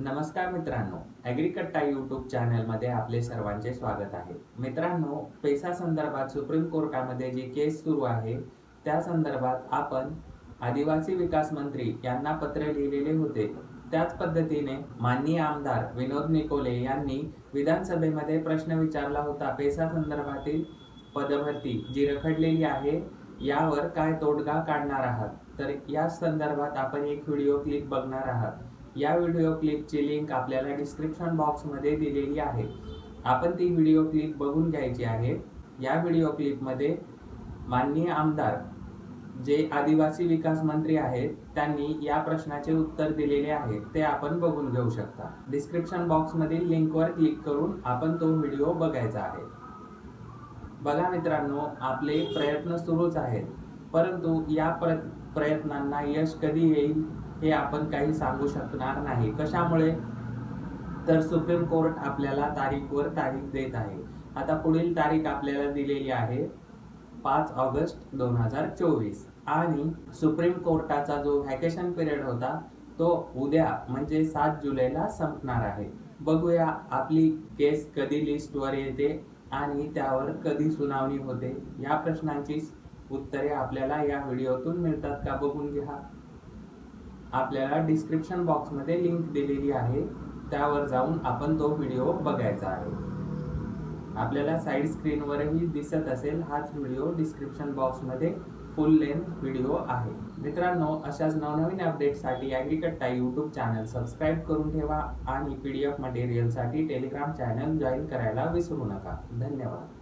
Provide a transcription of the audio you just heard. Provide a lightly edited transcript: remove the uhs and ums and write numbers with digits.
नमस्कार मित्रांनो, ॲग्रीकट्टा यूट्यूब चॅनलमध्ये आपले सर्वांचे स्वागत आहे. मित्रांनो, पेसा संदर्भात सुप्रीम कोर्टामध्ये जी केस सुरू आहे त्या संदर्भात आपण आदिवासी विकास मंत्री यांना पत्र लिहिलेले होते. त्याच पद्धतीने माननीय आमदार विनोद निकोले यांनी विधानसभेमध्ये प्रश्न विचारला होता. पेसा संदर्भातील पदभरती जी रखडलेली आहे यावर काय तोडगा काढणार आहात, तर या संदर्भात आपण एक व्हिडिओ क्लिप बघणार आहात. या व्हिडिओ क्लिपची लिंक आपल्याला डिस्क्रिप्शन बॉक्समध्ये दिलेली आहे. आपण ती व्हिडिओ क्लिप बघून घ्यायची आहे. या व्हिडिओ क्लिपमध्ये माननीय आमदार जे आदिवासी विकास मंत्री आहेत त्यांनी या प्रश्नाचे उत्तर दिलेले आहे, ते आपण बघून घेऊ शकता. डिस्क्रिप्शन बॉक्समधील लिंकवर क्लिक करून आपण तो व्हिडिओ बघायचा आहे. बघा मित्रांनो, आपले प्रयत्न सुरूच आहेत, परंतु या प्रयत्नांना यश कधी येईल हे आपण काही सांगू शकणार नाही. कशामुळे? तर सुप्रीम कोर्ट आपल्याला तारीखवर तारीख देत आहे. आता पुढील तारीख आपल्याला दिलेली आहे 5 ऑगस्ट 2024 आणि सुप्रीम कोर्टाचा जो व्हॅकेशन पिरियड होता तो उद्या म्हणजे 7 जुलैला संपणार आहे. बघूया आपली केस कधी लिस्टवर येते आणि त्यावर कधी सुनावणी होते. या प्रश्नांची उत्तरे आपल्याला या व्हिडिओतून मिळतात का बघून घ्या. आपल्याला डिस्क्रिप्शन बॉक्समध्ये लिंक दिलेली आहे, त्यावर जाऊन आपण तो व्हिडिओ बघायचा आहे. आपल्याला साईड स्क्रीनवरही दिसत असेल हाच व्हिडिओ डिस्क्रिप्शन बॉक्समध्ये फुल लेंथ व्हिडिओ आहे. मित्रांनो, अशाच नवनवीन अपडेटसाठी ॲग्रीकट्टा यूट्यूब चॅनल सबस्क्राईब करून ठेवा आणि PDF मटेरियलसाठी टेलिग्राम चॅनल जॉईन करायला विसरू नका. धन्यवाद.